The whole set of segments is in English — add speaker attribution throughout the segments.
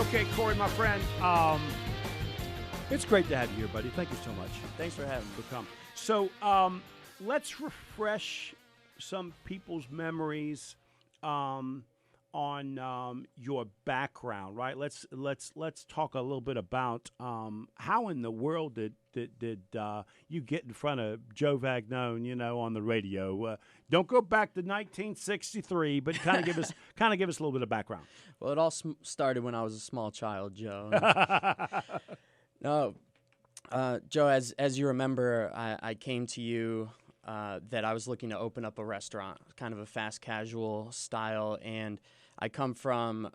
Speaker 1: Okay, Corey, my friend, it's great to have you here, buddy. Thank you so much.
Speaker 2: Thanks for having me.
Speaker 1: For coming. So let's refresh some people's memories on your background, right? Let's talk a little bit about how in the world did you get in front of Joe Vagnone, on the radio? Don't go back to 1963, but kind of give us a little bit of background.
Speaker 2: Well, it all started when I was a small child, Joe. No, Joe, as you remember, I came to you that I was looking to open up a restaurant, kind of a fast casual style, and I come from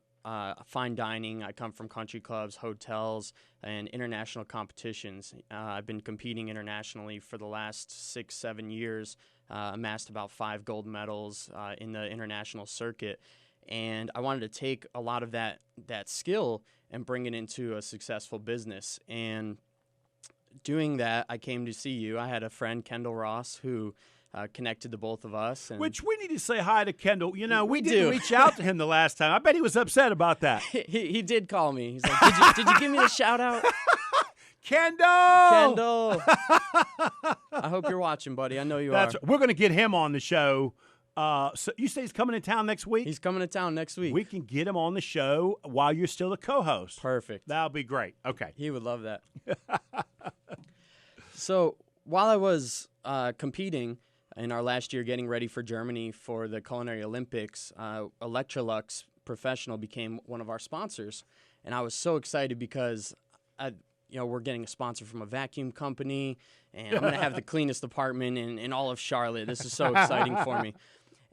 Speaker 2: fine dining. I come from country clubs, hotels, and international competitions. I've been competing internationally for the last 6-7 years, amassed about 5 gold medals in the international circuit. And I wanted to take a lot of that skill and bring it into a successful business. And doing that, I came to see you. I had a friend, Kendall Ross, who connected the both of us. And
Speaker 1: which we need to say hi to Kendall. We didn't
Speaker 2: do.
Speaker 1: reach out to him the last time. I bet he was upset about that.
Speaker 2: He did call me. He's like, did you give me the shout out?
Speaker 1: Kendall!
Speaker 2: I hope you're watching, buddy. I know you
Speaker 1: are.
Speaker 2: are.
Speaker 1: We're going to get him on the show. So you say he's coming to town next week?
Speaker 2: He's coming to town next week.
Speaker 1: We can get him on the show while you're still a co-host.
Speaker 2: Perfect.
Speaker 1: That'll be great. Okay.
Speaker 2: He would love that. So while I was competing in our last year getting ready for Germany for the Culinary Olympics, Electrolux Professional became one of our sponsors. And I was so excited because we're getting a sponsor from a vacuum company, and I'm going to have the cleanest apartment in all of Charlotte. This is so exciting for me.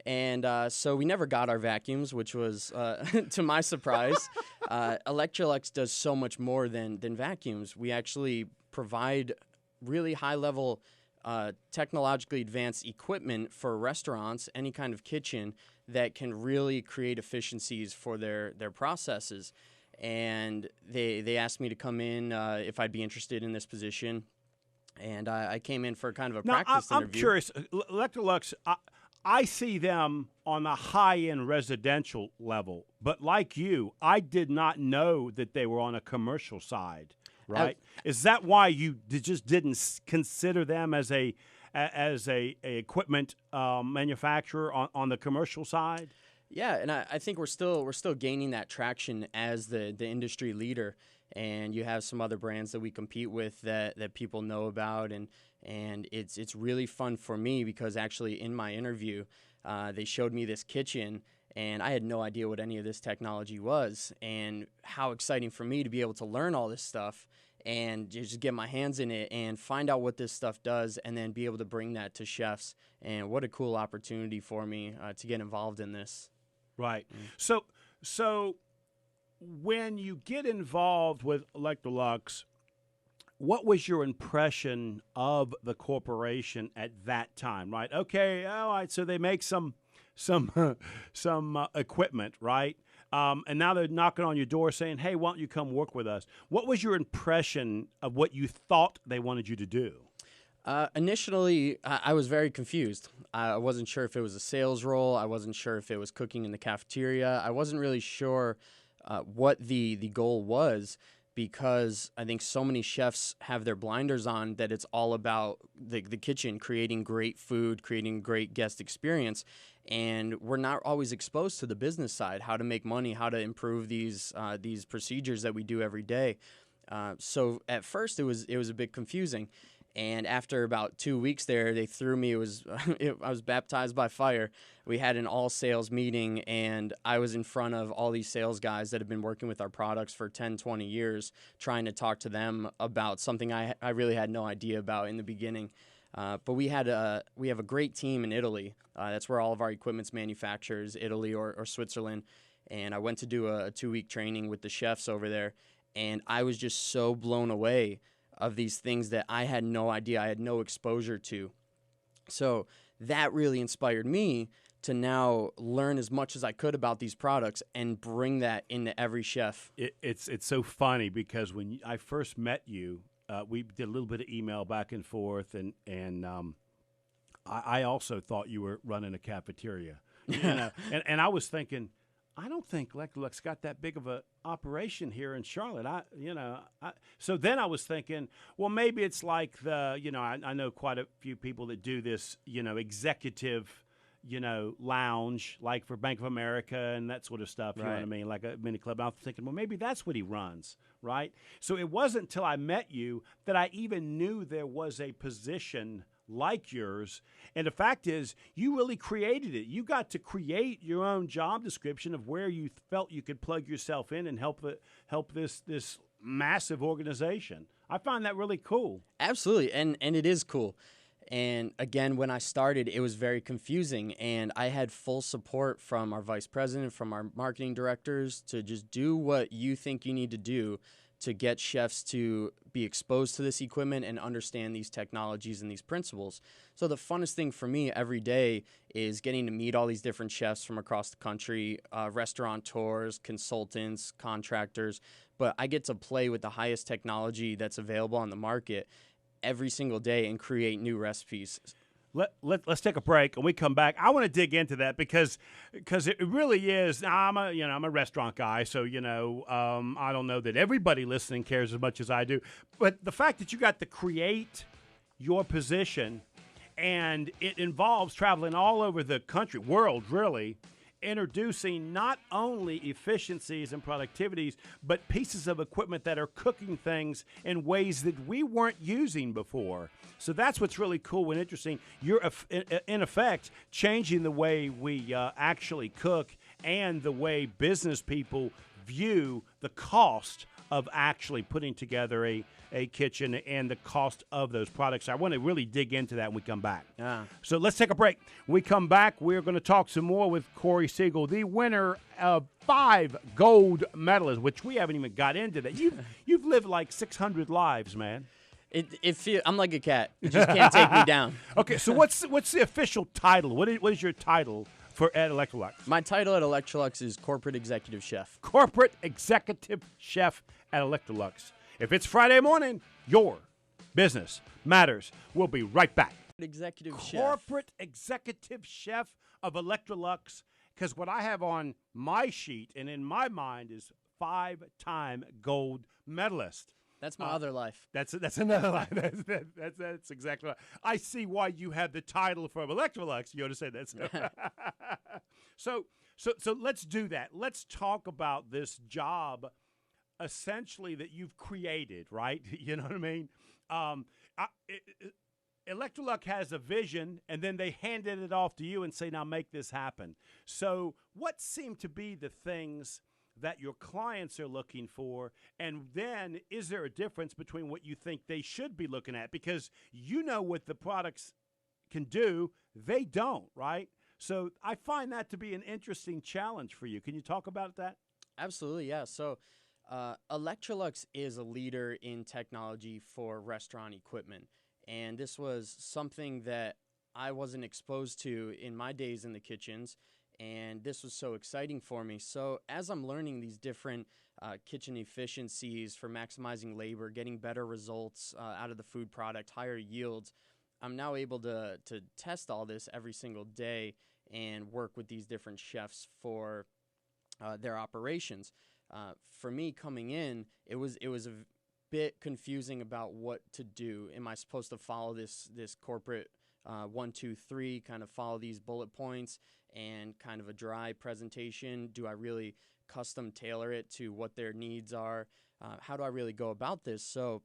Speaker 2: And so we never got our vacuums, which was, to my surprise. Electrolux does so much more than vacuums. We actually provide really high-level technologically advanced equipment for restaurants, any kind of kitchen, that can really create efficiencies for their processes. And they asked me to come in if I'd be interested in this position. And I came in for kind of a practice interview.
Speaker 1: I'm curious. Electrolux, I see them on the high-end residential level. But like you, I did not know that they were on a commercial side, right? Is that why you just didn't consider them as a equipment manufacturer on the commercial side?
Speaker 2: Yeah, and I think we're still gaining that traction as the industry leader, and you have some other brands that we compete with that people know about, and it's really fun for me because actually in my interview, they showed me this kitchen, and I had no idea what any of this technology was, and how exciting for me to be able to learn all this stuff and just get my hands in it and find out what this stuff does, and then be able to bring that to chefs. And what a cool opportunity for me to get involved in this.
Speaker 1: Right. So when you get involved with Electrolux, what was your impression of the corporation at that time? Right. Okay. All right. So they make some equipment, right? And now they're knocking on your door saying, "Hey, why don't you come work with us?" What was your impression of what you thought they wanted you to do?
Speaker 2: Initially, I was very confused. I wasn't sure if it was a sales role. I wasn't sure if it was cooking in the cafeteria. I wasn't really sure what the goal was, because I think so many chefs have their blinders on that it's all about the kitchen, creating great food, creating great guest experience. And we're not always exposed to the business side, how to make money, how to improve these procedures that we do every day. So at first it was a bit confusing. And after about 2 weeks there, they threw me. I was baptized by fire. We had an all-sales meeting, and I was in front of all these sales guys that have been working with our products for 10, 20 years, trying to talk to them about something I really had no idea about in the beginning. But we have a great team in Italy. That's where all of our equipment's manufactured, Italy or Switzerland. And I went to do a 2-week training with the chefs over there, and I was just so blown away of these things that I had no idea, I had no exposure to. So that really inspired me to now learn as much as I could about these products and bring that into every chef.
Speaker 1: It's so funny because when I first met you, we did a little bit of email back and forth, and I also thought you were running a cafeteria, and I was thinking, I don't think Electrolux got that big of a operation here in Charlotte. So then I was thinking, well, maybe it's like I know quite a few people that do this, executive, lounge, like for Bank of America and that sort of stuff. You know what I
Speaker 2: Right.
Speaker 1: mean? Like a mini club. And I was thinking, well, maybe that's what he runs, right? So it wasn't until I met you that I even knew there was a position like yours. And the fact is, you really created it. You got to create your own job description of where you felt you could plug yourself in and help this massive organization. I find that really cool.
Speaker 2: Absolutely, and it is cool. And again, when I started, it was very confusing, and I had full support from our vice president, from our marketing directors to just do what you think you need to do to get chefs to be exposed to this equipment and understand these technologies and these principles. So the funnest thing for me every day is getting to meet all these different chefs from across the country, restaurateurs, consultants, contractors, but I get to play with the highest technology that's available on the market every single day and create new recipes.
Speaker 1: Let's take a break and we come back. I want to dig into that because it really is. Now, I'm a restaurant guy, so I don't know that everybody listening cares as much as I do. But the fact that you got to create your position and it involves traveling all over the country, world, really, introducing not only efficiencies and productivities, but pieces of equipment that are cooking things in ways that we weren't using before. So that's what's really cool and interesting. You're, in effect, changing the way we actually cook and the way business people view the cost of actually putting together a kitchen and the cost of those products. I want to really dig into that when we come back. So let's take a break. When we come back, we're going to talk some more with Corey Siegel, the winner of 5 gold medalists, which we haven't even got into that. You've lived like 600 lives, man.
Speaker 2: I'm like a cat. You just can't take me down.
Speaker 1: Okay, so what's the official title? What is your title at Electrolux?
Speaker 2: My title at Electrolux is Corporate Executive Chef.
Speaker 1: Corporate Executive Chef at Electrolux. If it's Friday morning, your business matters. We'll be right back.
Speaker 2: Executive Chef.
Speaker 1: Corporate Executive Chef of Electrolux, because what I have on my sheet and in my mind is 5-time gold medalist.
Speaker 2: That's my other life.
Speaker 1: That's another life. That's exactly right. I see why you have the title from Electrolux. You understand that? So let's do that. Let's talk about this job, essentially, that you've created, right? You know what I mean? Electrolux has a vision, and then they handed it off to you and say, now make this happen. So what seem to be the things that your clients are looking for, and then is there a difference between what you think they should be looking at? Because you know what the products can do, they don't, right? So I find that to be an interesting challenge for you. Can you talk about that?
Speaker 2: Absolutely, yeah. So Electrolux is a leader in technology for restaurant equipment, and this was something that I wasn't exposed to in my days in the kitchens, and this was so exciting for me. So as I'm learning these different kitchen efficiencies for maximizing labor, getting better results out of the food product, higher yields, I'm now able to test all this every single day and work with these different chefs for their operations. For me coming in, it was a bit confusing about what to do. Am I supposed to follow this corporate 1, 2, 3, kind of follow these bullet points and kind of a dry presentation? Do I really custom tailor it to what their needs are? How do I really go about this? So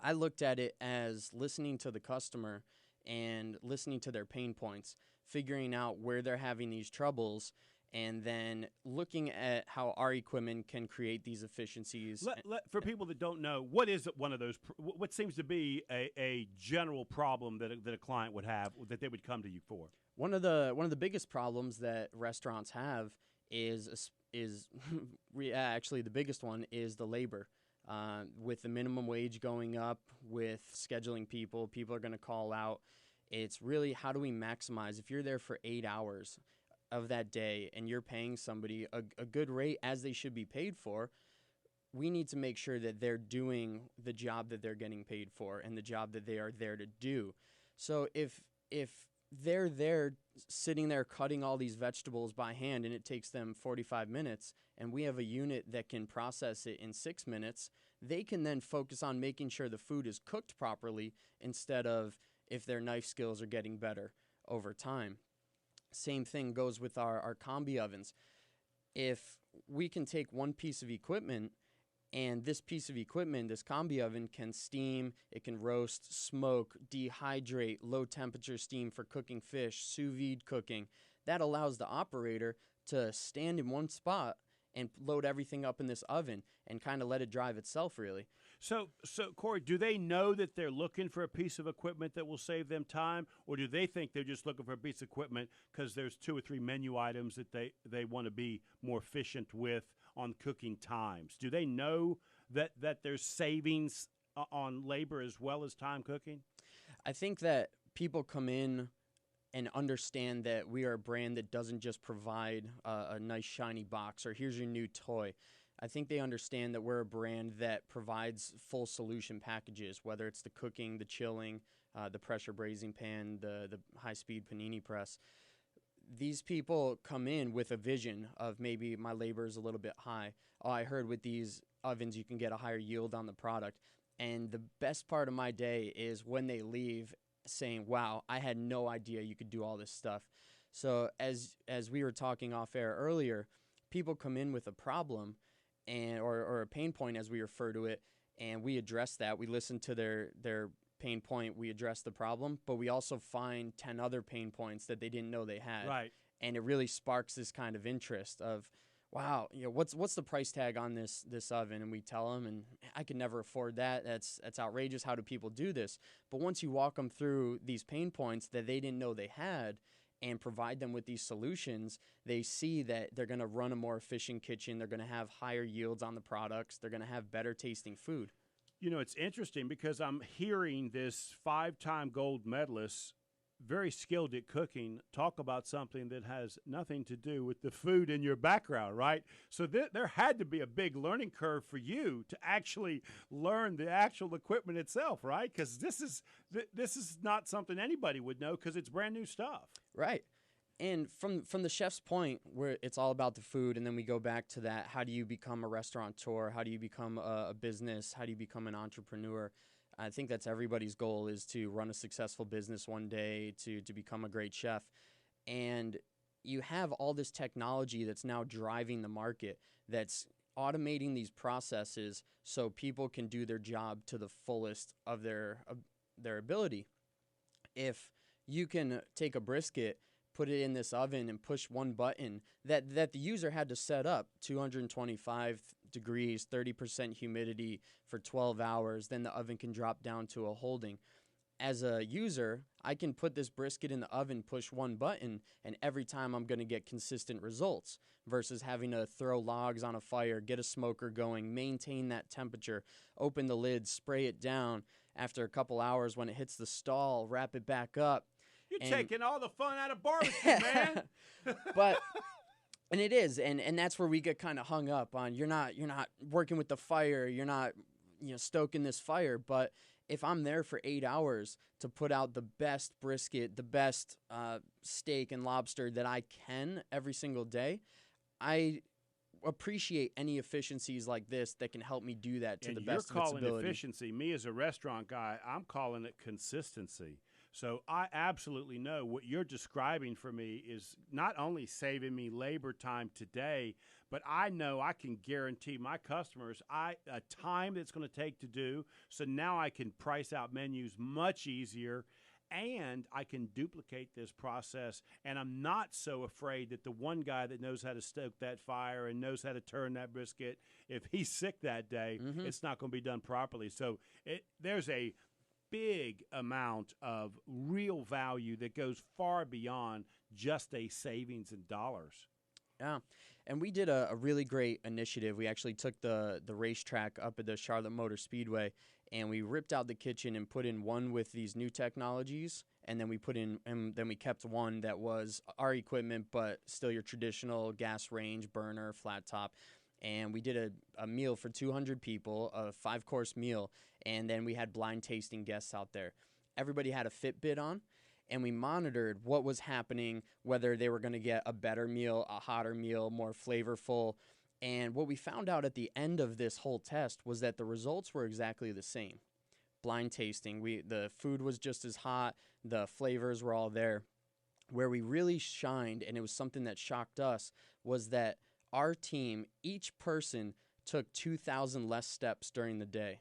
Speaker 2: I looked at it as listening to the customer and listening to their pain points, figuring out where they're having these troubles, and then looking at how our equipment can create these efficiencies.
Speaker 1: For people that don't know, what is one of those? What seems to be a general problem that a client would have that they would come to you for?
Speaker 2: One of the biggest problems that restaurants have is actually the biggest one is the labor. With the minimum wage going up, with scheduling people are going to call out. It's really, how do we maximize? If you're there for 8 hours of that day and you're paying somebody a good rate as they should be paid for, we need to make sure that they're doing the job that they're getting paid for and the job that they are there to do. So if they're there sitting there cutting all these vegetables by hand, and it takes them 45 minutes, and we have a unit that can process it in 6 minutes. They can then focus on making sure the food is cooked properly instead of if their knife skills are getting better over time. Same thing goes with our combi ovens. If we can take one piece of equipment, and this piece of equipment, this combi oven, can steam, it can roast, smoke, dehydrate, low temperature steam for cooking fish, sous vide cooking. That allows the operator to stand in one spot and load everything up in this oven and kind of let it drive itself, really.
Speaker 1: So Corey, do they know that they're looking for a piece of equipment that will save them time, or do they think they're just looking for a piece of equipment because there's 2 or 3 menu items that they want to be more efficient with on cooking times? Do they know that there's savings on labor as well as time cooking?
Speaker 2: I think that people come in and understand that we are a brand that doesn't just provide a nice shiny box or here's your new toy. I think they understand that we're a brand that provides full solution packages, whether it's the cooking, the chilling, the pressure braising pan, the high-speed panini press. These people come in with a vision of maybe my labor is a little bit high. Oh, I heard with these ovens you can get a higher yield on the product. And the best part of my day is when they leave saying, wow, I had no idea you could do all this stuff. So as we were talking off air earlier, people come in with a problem or a pain point, as we refer to it, and we address that. We listen to their pain point, we address the problem, but we also find 10 other pain points that they didn't know they had.
Speaker 1: Right.
Speaker 2: And it really sparks this kind of interest of, wow, what's the price tag on this oven? And we tell them, and I could never afford that. That's outrageous. How do people do this? But once you walk them through these pain points that they didn't know they had and provide them with these solutions, they see that they're going to run a more efficient kitchen. They're going to have higher yields on the products. They're going to have better tasting food.
Speaker 1: You know, it's interesting because I'm hearing this 5-time gold medalist, very skilled at cooking, talk about something that has nothing to do with the food in your background, right? So there had to be a big learning curve for you to actually learn the actual equipment itself, right? Because this is not something anybody would know because it's brand new stuff.
Speaker 2: Right. And from the chef's point, where it's all about the food, and then we go back to that, how do you become a restaurateur? How do you become a business? How do you become an entrepreneur? I think that's everybody's goal, is to run a successful business one day, to become a great chef. And you have all this technology that's now driving the market, that's automating these processes so people can do their job to the fullest of their ability. If you can take a brisket, put it in this oven and push one button that the user had to set up 225 degrees, 30% humidity for 12 hours, then the oven can drop down to a holding. As a user, I can put this brisket in the oven, push one button, and every time I'm going to get consistent results versus having to throw logs on a fire, get a smoker going, maintain that temperature, open the lid, spray it down. After a couple hours, when it hits the stall, wrap it back up.
Speaker 1: You're taking all the fun out of barbecue, man.
Speaker 2: And it is, and that's where we get kind of hung up on. You're not working with the fire. You're not stoking this fire. But if I'm there for 8 hours to put out the best brisket, the best steak and lobster that I can every single day, I appreciate any efficiencies like this that can help me do that to the best of its ability.
Speaker 1: You're calling efficiency. Me as a restaurant guy, I'm calling it consistency. So I absolutely know what you're describing for me is not only saving me labor time today, but I know I can guarantee my customers a time that's going to take to do. So now I can price out menus much easier, and I can duplicate this process. And I'm not so afraid that the one guy that knows how to stoke that fire and knows how to turn that brisket, if he's sick that day, it's not going to be done properly. So there's a big amount of real value that goes far beyond just a savings in dollars.
Speaker 2: Yeah, and we did a really great initiative. We actually took the racetrack up at the Charlotte Motor Speedway, and we ripped out the kitchen and put in one with these new technologies, and then we kept one that was our equipment, but still your traditional gas range, burner, flat top. And we did a meal for 200 people, a 5-course meal, and then we had blind tasting guests out there. Everybody had a Fitbit on, and we monitored what was happening, whether they were going to get a better meal, a hotter meal, more flavorful. And what we found out at the end of this whole test was that the results were exactly the same. Blind tasting, the food was just as hot, the flavors were all there. Where we really shined, and it was something that shocked us, was that our team, each person took 2,000 less steps during the day.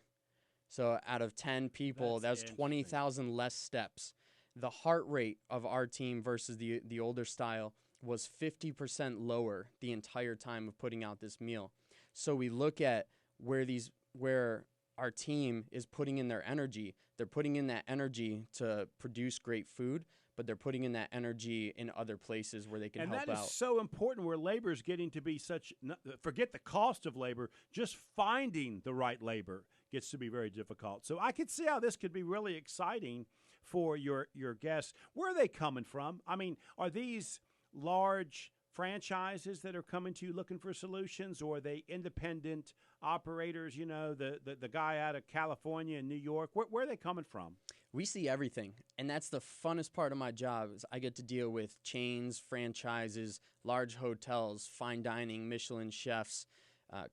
Speaker 2: So out of 10 people, that's 20,000 less steps. The heart rate of our team versus the older style was 50% lower the entire time of putting out this meal. So we look at where our team is putting in their energy. They're putting in that energy to produce great food, but they're putting in that energy in other places where they can help out.
Speaker 1: And that is so important, where labor is getting to be such, forget the cost of labor, just finding the right labor gets to be very difficult. So I could see how this could be really exciting for your guests. Where are they coming from? I mean, are these large franchises that are coming to you looking for solutions, or are they independent operators, the guy out of California and New York? Where are they coming from?
Speaker 2: We see everything, and that's the funnest part of my job is I get to deal with chains, franchises, large hotels, fine dining, Michelin chefs,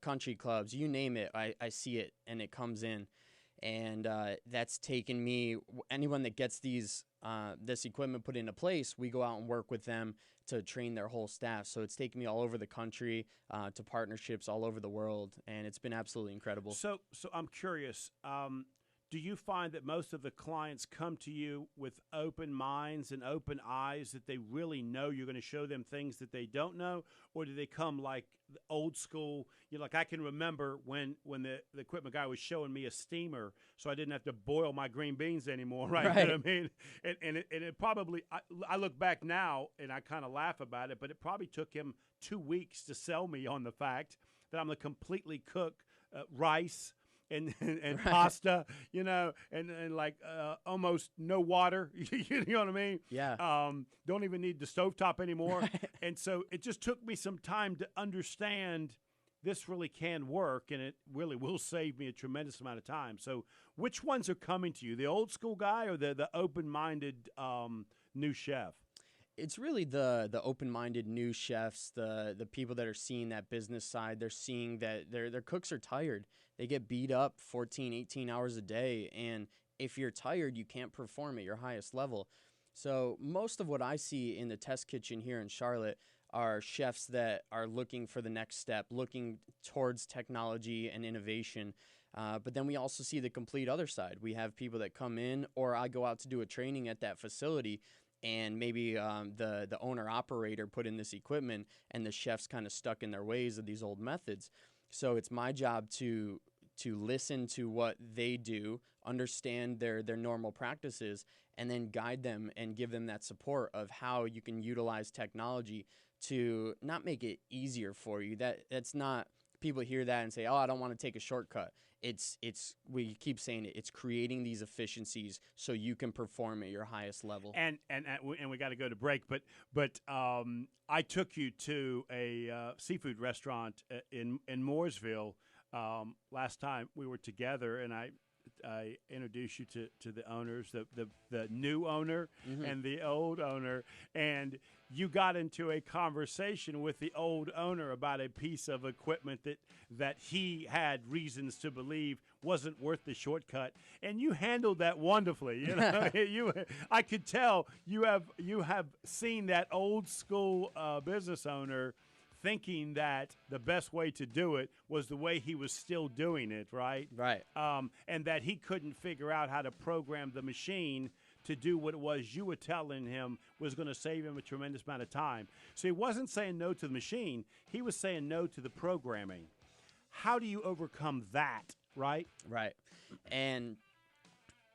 Speaker 2: country clubs, you name it. I see it, and it comes in. And that's taken me, anyone that gets this equipment put into place, we go out and work with them to train their whole staff. So it's taken me all over the country to partnerships all over the world, and it's been absolutely incredible.
Speaker 1: So I'm curious, do you find that most of the clients come to you with open minds and open eyes, that they really know you're going to show them things that they don't know? Or do they come like old school? Like I can remember when the equipment guy was showing me a steamer so I didn't have to boil my green beans anymore, right? You know what I mean? And it probably, I look back now and I kind of laugh about it, but it probably took him 2 weeks to sell me on the fact that I'm going to completely cook rice and pasta, and like almost no water. You know what I mean?
Speaker 2: Yeah.
Speaker 1: Don't even need the stovetop anymore. And so it just took me some time to understand this really can work, and it really will save me a tremendous amount of time. So which ones are coming to you, the old school guy or the open-minded new chef?
Speaker 2: It's really the open-minded new chefs, the people that are seeing that business side. They're seeing that their cooks are tired. They get beat up 14, 18 hours a day, and if you're tired, you can't perform at your highest level. So most of what I see in the test kitchen here in Charlotte are chefs that are looking for the next step, looking towards technology and innovation. But then we also see the complete other side. We have people that come in, or I go out to do a training at that facility, and maybe the owner-operator put in this equipment, and the chef's kind of stuck in their ways of these old methods. So it's my job to listen to what they do, understand their normal practices, and then guide them and give them that support of how you can utilize technology to not make it easier for you. That's not, people hear that and say, oh, I don't want to take a shortcut. It's we keep saying it. It's creating these efficiencies so you can perform at your highest level.
Speaker 1: And we got to go to break. But I took you to a seafood restaurant in Mooresville last time we were together, and I introduced you to the owners, the new owner and the old owner, and you got into a conversation with the old owner about a piece of equipment that he had reasons to believe wasn't worth the shortcut, and you handled that wonderfully. I could tell you have seen that old school business owner thinking that the best way to do it was the way he was still doing it, right?
Speaker 2: Right.
Speaker 1: And that he couldn't figure out how to program the machine to do what it was you were telling him was going to save him a tremendous amount of time. So he wasn't saying no to the machine. He was saying no to the programming. How do you overcome that, right?
Speaker 2: Right. And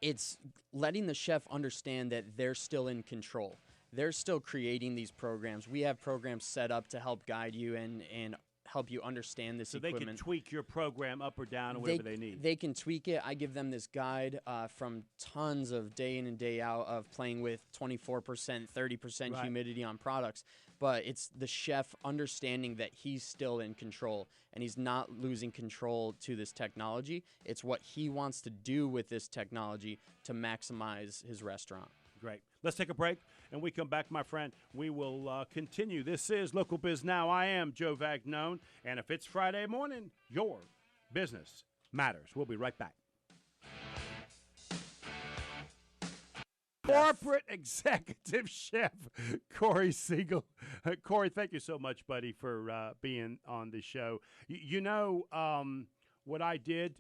Speaker 2: it's letting the chef understand that they're still in control. They're still creating these programs. We have programs set up to help guide you and help you understand this equipment.
Speaker 1: So they can tweak your program up or down or whatever they need.
Speaker 2: They can tweak it. I give them this guide from tons of day in and day out of playing with 24%, 30% humidity on products. But it's the chef understanding that he's still in control and he's not losing control to this technology. It's what he wants to do with this technology to maximize his restaurant.
Speaker 1: Great. Let's take a break, and we come back, my friend. We will continue. This is Local Biz Now. I am Joe Vagnone, and if it's Friday morning, your business matters. We'll be right back. Corporate Executive Chef Corey Siegel. Corey, thank you so much, buddy, for being on the show. You know what I did?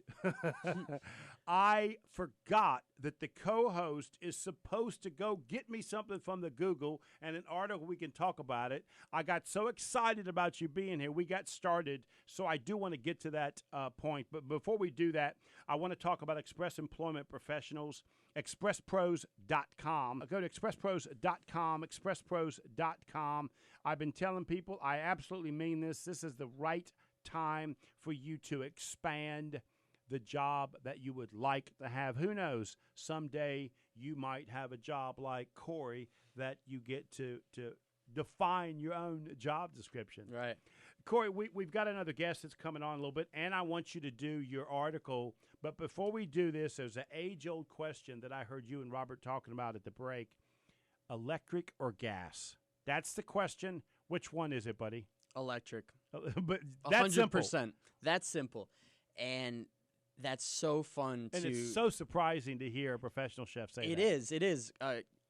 Speaker 1: I forgot that the co-host is supposed to go get me something from the Google and an article. We can talk about it. I got so excited about you being here. We got started, so I do want to get to that point. But before we do that, I want to talk about Express Employment Professionals, expresspros.com. Go to expresspros.com, expresspros.com. I've been telling people, I absolutely mean this. This is the right time for you to expand the job that you would like to have. Who knows? Someday you might have a job like Corey that you get to define your own job description.
Speaker 2: Right.
Speaker 1: Corey, we've got another guest that's coming on a little bit, and I want you to do your article. But before we do this, there's an age-old question that I heard you and Robert talking about at the break. Electric or gas? That's the question. Which one is it, buddy?
Speaker 2: Electric.
Speaker 1: But that's 100%.
Speaker 2: Simple. That's simple. And that's so fun
Speaker 1: and it's so surprising to hear a professional chef say that.
Speaker 2: It is.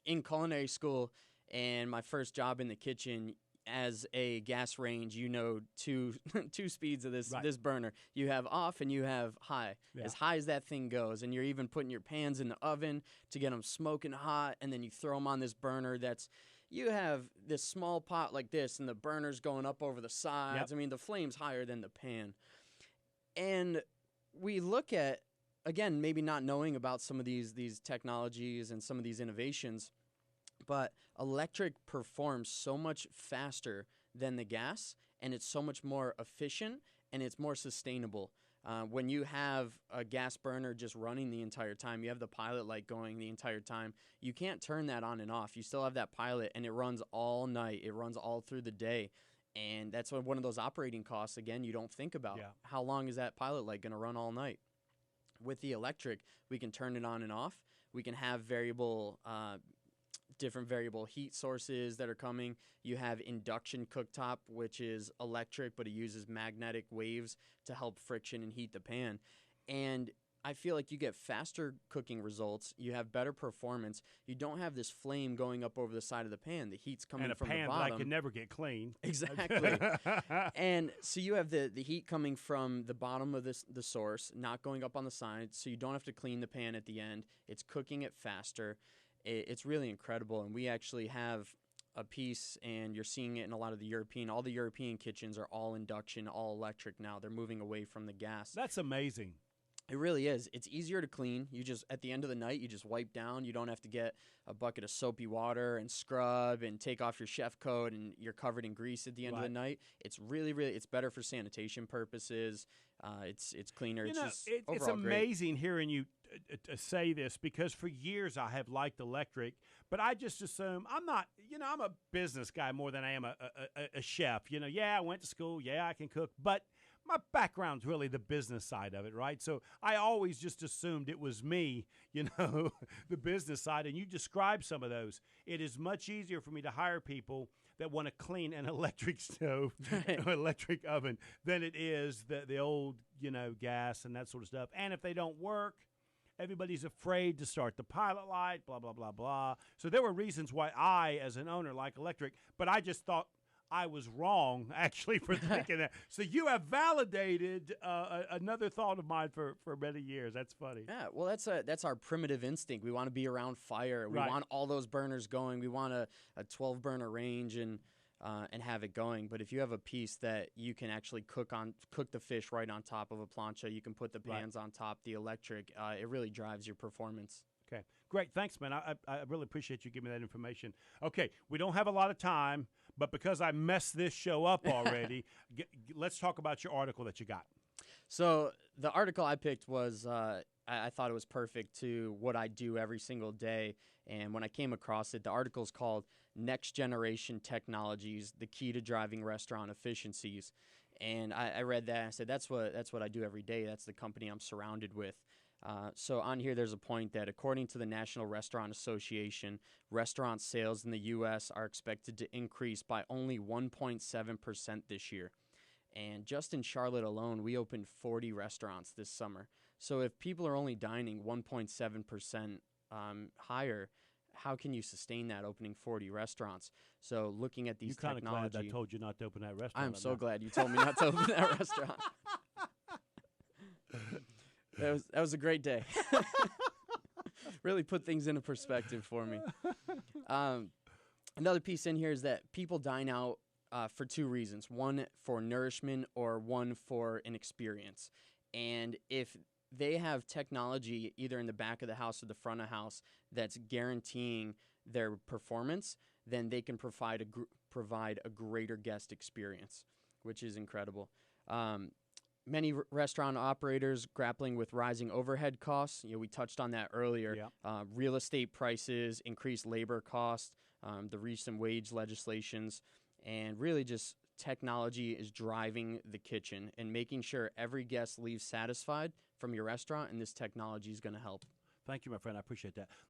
Speaker 2: In culinary school and my first job in the kitchen, as a gas range, you know two speeds of this burner. You have off and you have high. Yeah. As high as that thing goes, and you're even putting your pans in the oven to get them smoking hot, and then you throw them on this burner you have this small pot like this, and the burner's going up over the sides. Yep. I mean, the flame's higher than the pan. And we look at, again, maybe not knowing about some of these technologies and some of these innovations, but electric performs so much faster than the gas, and it's so much more efficient, and it's more sustainable. When you have a gas burner just running the entire time, you have the pilot light going the entire time, you can't turn that on and off. You still have that pilot, and it runs all night. It runs all through the day. And that's one of those operating costs, again, you don't think about. Yeah. How long is that pilot light going to run all night? With the electric, we can turn it on and off. We can have different variable heat sources that are coming. You have induction cooktop, which is electric, but it uses magnetic waves to help friction and heat the pan. And I feel like you get faster cooking results. You have better performance. You don't have this flame going up over the side of the pan. The heat's coming from the bottom. And a pan that I can
Speaker 1: never get clean.
Speaker 2: Exactly. And so you have the heat coming from the bottom of the source, not going up on the side, so you don't have to clean the pan at the end. It's cooking it faster. It's really incredible, and we actually have a piece, and you're seeing it in a lot of all the European kitchens are all induction, all electric now. They're moving away from the gas.
Speaker 1: That's amazing.
Speaker 2: It really is. It's easier to clean. You just, at the end of the night, you just wipe down. You don't have to get a bucket of soapy water and scrub and take off your chef coat, and you're covered in grease at the end of the night. It's really, it's better for sanitation purposes. It's cleaner.
Speaker 1: It's amazing hearing you say this, because for years I have liked electric, but I just assume I'm a business guy more than I am a chef. I went to school. Yeah, I can cook, but my background's really the business side of it, right? So I always just assumed it was me, the business side. And you described some of those. It is much easier for me to hire people that want to clean an electric stove or electric oven than it is the old, gas and that sort of stuff. And if they don't work, everybody's afraid to start the pilot light, blah, blah, blah, blah. So there were reasons why I, as an owner, like electric, but I just thought I was wrong, actually, for thinking that. So you have validated another thought of mine for many years. That's funny.
Speaker 2: Yeah, well, that's our primitive instinct. We want to be around fire. We want all those burners going. We want a 12-burner range and have it going. But if you have a piece that you can actually cook the fish right on top of a plancha, you can put the pans on top, the electric, it really drives your performance.
Speaker 1: Okay, great. Thanks, man. I really appreciate you giving me that information. Okay, we don't have a lot of time, but because I messed this show up already, let's talk about your article that you got.
Speaker 2: So the article I picked was I thought it was perfect to what I do every single day. And when I came across it, the article is called Next Generation Technologies, the Key to Driving Restaurant Efficiencies. And I read that and I said, that's what I do every day. That's the company I'm surrounded with. So on here, there's a point that according to the National Restaurant Association, restaurant sales in the U.S. are expected to increase by only 1.7% this year. And just in Charlotte alone, we opened 40 restaurants this summer. So if people are only dining 1.7% higher, how can you sustain that opening 40 restaurants? So looking at these
Speaker 1: You kind of glad
Speaker 2: technology,
Speaker 1: I told you not to open that restaurant.
Speaker 2: I'm so glad you told me not to open that restaurant. That was a great day. Really put things into perspective for me. Another piece in here is that people dine out for two reasons. One, for nourishment, or one, for an experience. And if they have technology either in the back of the house or the front of the house that's guaranteeing their performance, then they can provide a greater guest experience, which is incredible. Many restaurant operators grappling with rising overhead costs. We touched on that earlier.
Speaker 1: Yeah.
Speaker 2: Real estate prices, increased labor costs, the recent wage legislations, and really just technology is driving the kitchen and making sure every guest leaves satisfied from your restaurant, and this technology is going to help.
Speaker 1: Thank you, my friend. I appreciate that.